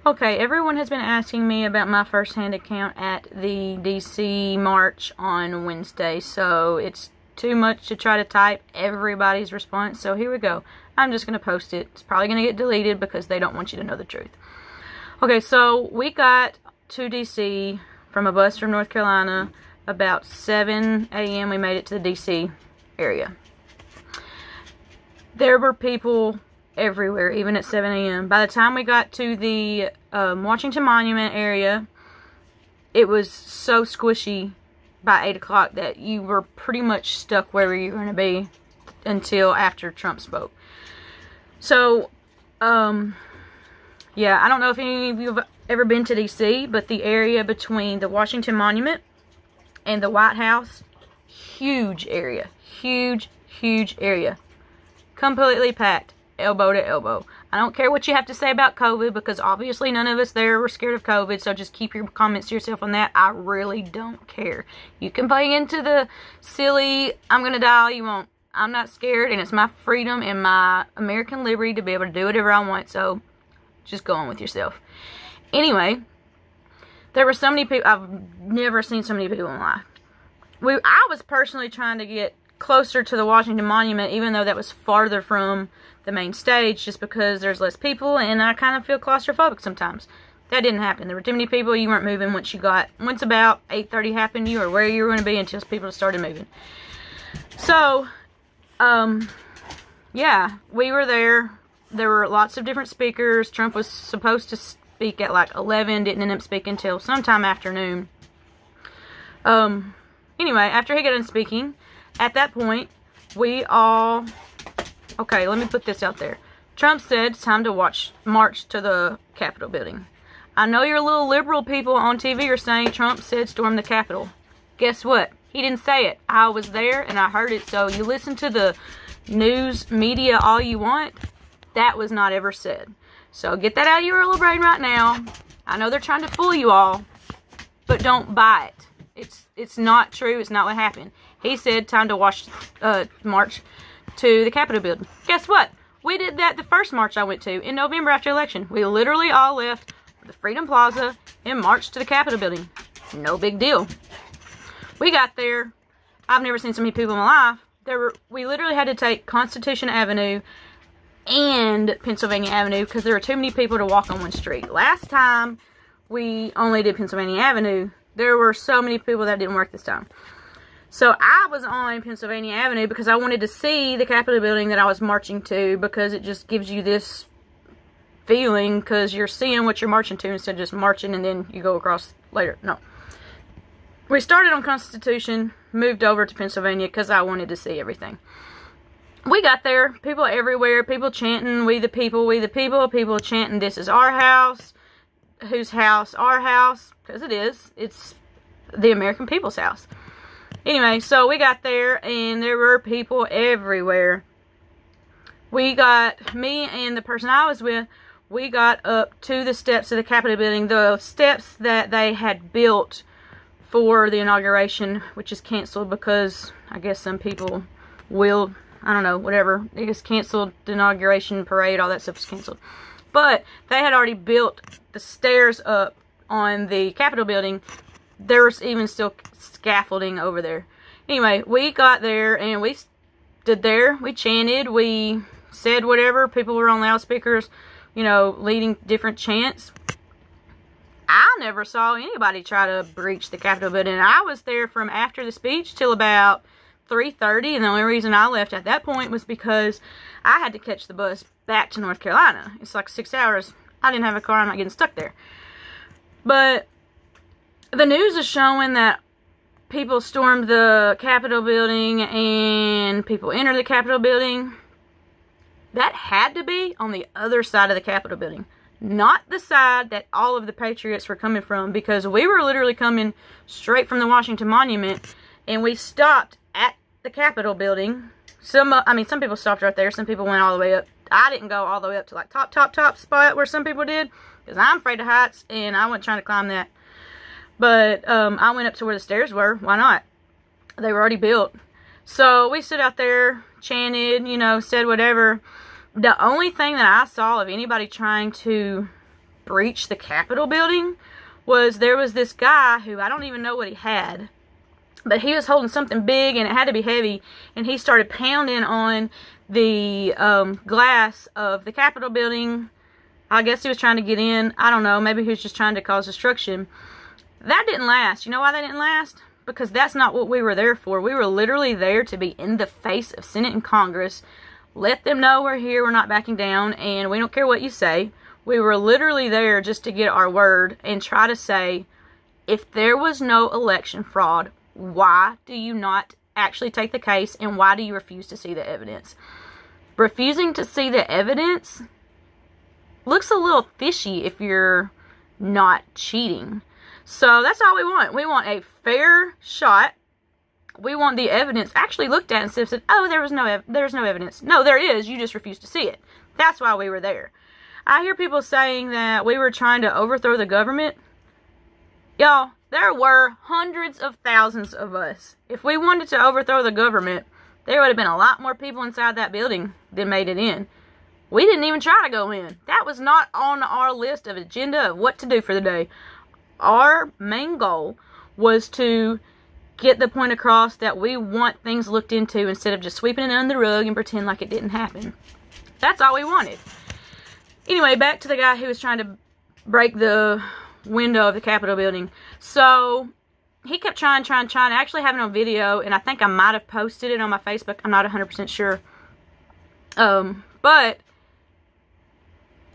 Okay, everyone has been asking me about my first-hand account at the DC March on Wednesday, so it's too much to try to type everybody's response, so here we go. I'm just going to post it. It's probably going to get deleted because they don't want you to know the truth. Okay, so we got to DC from a bus from North Carolina about 7 a.m. We made it to the DC area. There were people everywhere, even at 7 a.m. By the time we got to the Washington Monument area, it was so squishy by 8 o'clock that you were pretty much stuck where you were going to be until after Trump spoke. So, yeah, I don't know if any of you have ever been to D.C., but the area between the Washington Monument and the White House, huge area. Huge, huge area. Completely packed. Elbow to elbow. I don't care what you have to say about COVID, because obviously none of us there were scared of COVID, so just keep your comments to yourself on that. I really don't care. You can play into the silly, I'm gonna die all you want. I'm not scared, and it's my freedom and my American liberty to be able to do whatever I want, so just go on with yourself. Anyway, there were so many people. I've never seen so many people in my life. I was personally trying to get closer to the Washington Monument, even though that was farther from the main stage, just because there's less people and I kind of feel claustrophobic sometimes. That didn't happen. There were too many people. You weren't moving once about 8:30 happened, you were where you were going to be until people started moving. So, yeah, we were there. There were lots of different speakers. Trump was supposed to speak at like 11, didn't end up speaking until sometime afternoon. Anyway, after he got done speaking, at that point, we all... Okay, let me put this out there. Trump said it's time to march to the Capitol building. I know your little liberal people on TV are saying Trump said storm the Capitol. Guess what? He didn't say it. I was there and I heard it. So you listen to the news media all you want. That was not ever said. So get that out of your little brain right now. I know they're trying to fool you all, but don't buy it. It's not true. It's not what happened. He said time to march to the Capitol building. Guess what? We did that the first march I went to in November after election. We literally all left the Freedom Plaza and marched to the Capitol building. No big deal. We got there. I've never seen so many people in my life. We literally had to take Constitution Avenue and Pennsylvania Avenue because there were too many people to walk on one street. Last time we only did Pennsylvania Avenue. There were so many people that didn't work this time. So I was on Pennsylvania Avenue because I wanted to see the Capitol building that I was marching to, because it just gives you this feeling because you're seeing what you're marching to instead of just marching and then you go across later. No. We started on Constitution, moved over to Pennsylvania because I wanted to see everything. We got there, people everywhere, people chanting, we the people, people chanting, this is our house, whose house, our house, because it is, it's the American people's house. Anyway, so we got there, and there were people everywhere. Me and the person I was with, we got up to the steps of the Capitol building, the steps that they had built for the inauguration, which is canceled because I guess some people will, I don't know, whatever. It was canceled, the inauguration parade, all that stuff was canceled. But they had already built the stairs up on the Capitol building. There was even still scaffolding over there. Anyway, we got there and we stood there. We chanted. We said whatever. People were on loudspeakers, you know, leading different chants. I never saw anybody try to breach the Capitol building. I was there from after the speech till about 3:30, and the only reason I left at that point was because I had to catch the bus back to North Carolina. It's like 6 hours. I didn't have a car. I'm not getting stuck there. But the news is showing that people stormed the Capitol building and people entered the Capitol building. That had to be on the other side of the Capitol building. Not the side that all of the patriots were coming from, because we were literally coming straight from the Washington Monument, and we stopped at the Capitol building. Some people stopped right there. Some people went all the way up. I didn't go all the way up to like top spot where some people did, because I'm afraid of heights and I wasn't trying to climb that. But I went up to where the stairs were. Why not? They were already built. So we stood out there, chanted, you know, said whatever. The only thing that I saw of anybody trying to breach the Capitol building was there was this guy who, I don't even know what he had, but he was holding something big and it had to be heavy, and he started pounding on the glass of the Capitol building. I guess he was trying to get in. I don't know. Maybe he was just trying to cause destruction. That didn't last. You know why that didn't last? Because that's not what we were there for. We were literally there to be in the face of Senate and Congress. Let them know we're here, we're not backing down, and we don't care what you say. We were literally there just to get our word and try to say, if there was no election fraud, why do you not actually take the case, and why do you refuse to see the evidence? Refusing to see the evidence looks a little fishy if you're not cheating. So that's all we want. We want a fair shot. We want the evidence actually looked at and said, oh, there's no evidence. No, there is. You just refuse to see it. That's why we were there. I hear people saying that we were trying to overthrow the government. Y'all, there were hundreds of thousands of us. If we wanted to overthrow the government, there would have been a lot more people inside that building than made it in. We didn't even try to go in. That was not on our list of agenda of what to do for the day. Our main goal was to get the point across that we want things looked into instead of just sweeping it under the rug and pretend like it didn't happen. That's all we wanted. Anyway, back to the guy who was trying to break the window of the Capitol building. So he kept trying, actually having a video, and I think I might have posted it on my Facebook. I'm not 100% sure. But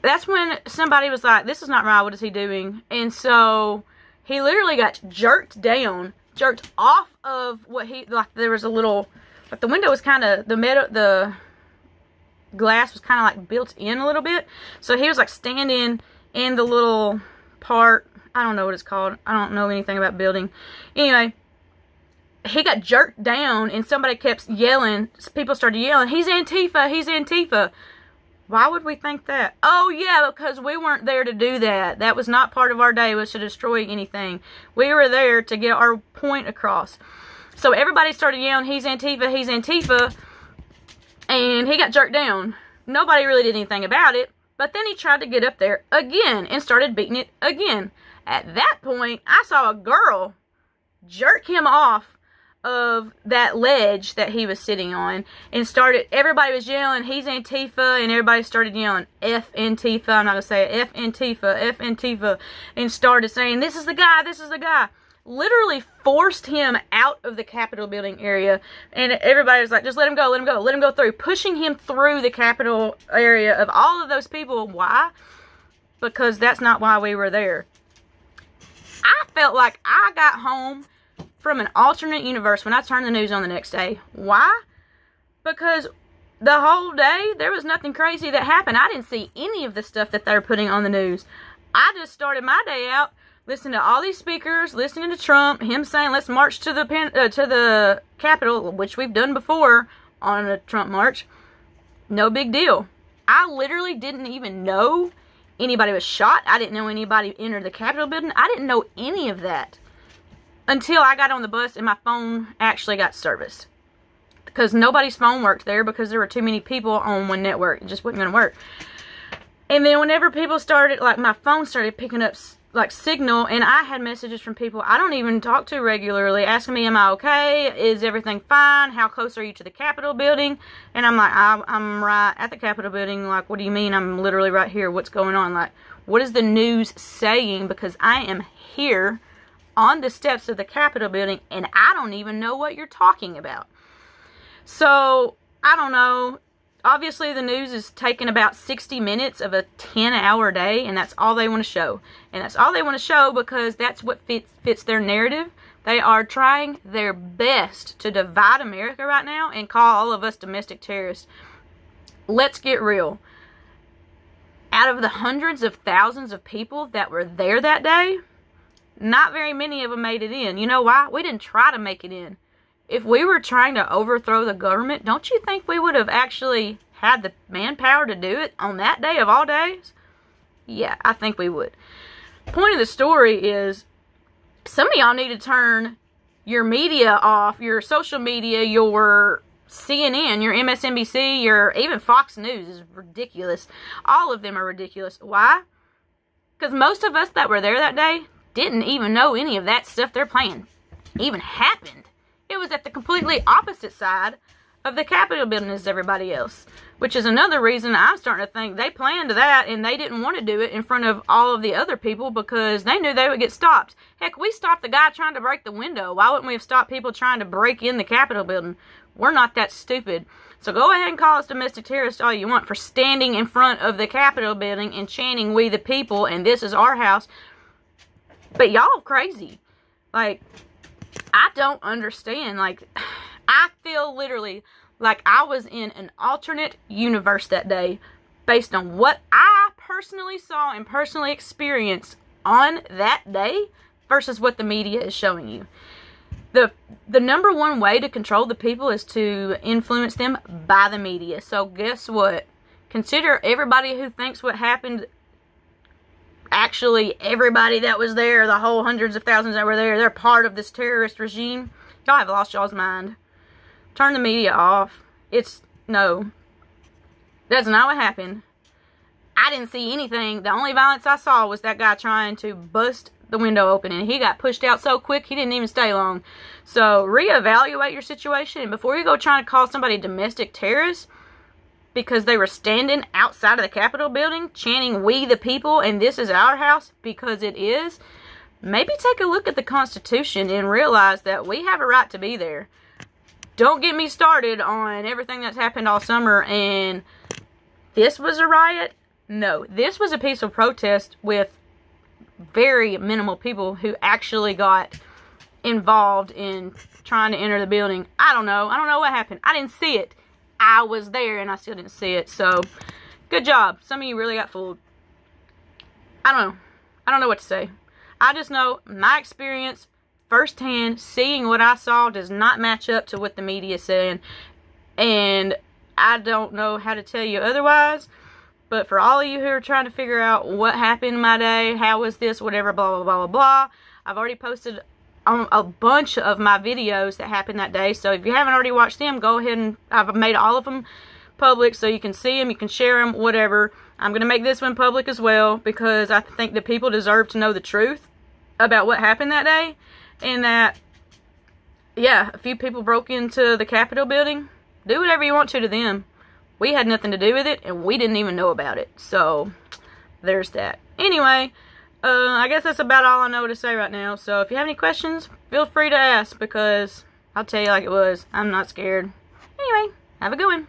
that's when somebody was like, this is not right, what is he doing? And so he literally got jerked off of what he, like there was a little, like the window was kind of, the glass was kind of like built in a little bit. So he was like standing in the little part, I don't know what it's called. I don't know anything about building. Anyway, he got jerked down and somebody kept yelling, people started yelling, he's Antifa, he's Antifa. Why would we think that? Oh, yeah, because we weren't there to do that. That was not part of our day, was to destroy anything. We were there to get our point across. So everybody started yelling, he's Antifa, he's Antifa. And he got jerked down. Nobody really did anything about it. But then he tried to get up there again and started beating it again. At that point, I saw a girl jerk him off of that ledge that he was sitting on and everybody was yelling, he's Antifa, and everybody started yelling, F Antifa, I'm not going to say it, F Antifa, F Antifa, and started saying, this is the guy, this is the guy. Literally forced him out of the Capitol building area, and everybody was like, just let him go, let him go, let him go through, pushing him through the Capitol area of all of those people. Why? Because that's not why we were there. I felt like I got home from an alternate universe when I turned the news on the next day. Why? Because the whole day, there was nothing crazy that happened. I didn't see any of the stuff that they were putting on the news. I just started my day out listening to all these speakers, listening to Trump, him saying, let's march to the Capitol, which we've done before on a Trump march. No big deal. I literally didn't even know anybody was shot. I didn't know anybody entered the Capitol building. I didn't know any of that until I got on the bus and my phone actually got service. Because nobody's phone worked there because there were too many people on one network. It just wasn't going to work. And then whenever people started, like my phone started picking up like signal, and I had messages from people I don't even talk to regularly asking me, am I okay? Is everything fine? How close are you to the Capitol building? And I'm like, I'm right at the Capitol building. Like, what do you mean? I'm literally right here. What's going on? Like, what is the news saying? Because I am here on the steps of the Capitol building, and I don't even know what you're talking about. So, I don't know. Obviously, the news is taking about 60 minutes of a 10-hour day, and that's all they want to show. And that's all they want to show because that's what fits their narrative. They are trying their best to divide America right now and call all of us domestic terrorists. Let's get real. Out of the hundreds of thousands of people that were there that day, not very many of them made it in. You know why? We didn't try to make it in. If we were trying to overthrow the government, don't you think we would have actually had the manpower to do it on that day of all days? Yeah, I think we would. Point of the story is, some of y'all need to turn your media off, your social media, your CNN, your MSNBC, your even Fox News is ridiculous. All of them are ridiculous. Why? Because most of us that were there that day didn't even know any of that stuff they're playing even happened. It was at the completely opposite side of the Capitol building as everybody else. Which is another reason I'm starting to think they planned that and they didn't want to do it in front of all of the other people because they knew they would get stopped. Heck, we stopped the guy trying to break the window. Why wouldn't we have stopped people trying to break in the Capitol building? We're not that stupid. So go ahead and call us domestic terrorists all you want for standing in front of the Capitol building and chanting, "We the people," and "This is our house." But y'all crazy. Like, I don't understand. Like, I feel literally like I was in an alternate universe that day based on what I personally saw and personally experienced on that day versus what the media is showing you. The number one way to control the people is to influence them by the media. So guess what? Consider everybody who thinks what happened, actually everybody that was there, the whole hundreds of thousands that were there, they're part of this terrorist regime. Y'all have lost y'all's mind. Turn the media off. No. That's not what happened. I didn't see anything. The only violence I saw was that guy trying to bust the window open, and he got pushed out so quick he didn't even stay long. So reevaluate your situation before you go trying to call somebody domestic terrorist because they were standing outside of the Capitol building chanting, "We the people," and "This is our house," because it is. Maybe take a look at the Constitution and realize that we have a right to be there. Don't get me started on everything that's happened all summer and this was a riot. No, this was a peaceful protest with very minimal people who actually got involved in trying to enter the building. I don't know what happened. I didn't see it. I was there and I still didn't see it. So, good job. Some of you really got fooled. I don't know what to say. I just know my experience firsthand, seeing what I saw does not match up to what the media is saying. And I don't know how to tell you otherwise. But for all of you who are trying to figure out what happened in my day, how was this, whatever, blah, blah, blah, blah, blah, I've already posted a bunch of my videos that happened that day. So if you haven't already watched them, go ahead and I've made all of them public so you can see them, you can share them, whatever. I'm going to make this one public as well because I think that people deserve to know the truth about what happened that day. And that, yeah, a few people broke into the Capitol building. Do whatever you want to them. We had nothing to do with it, and we didn't even know about it. So, there's that. Anyway, I guess that's about all I know to say right now. So, if you have any questions, feel free to ask, because I'll tell you like it was. I'm not scared. Anyway, have a good one.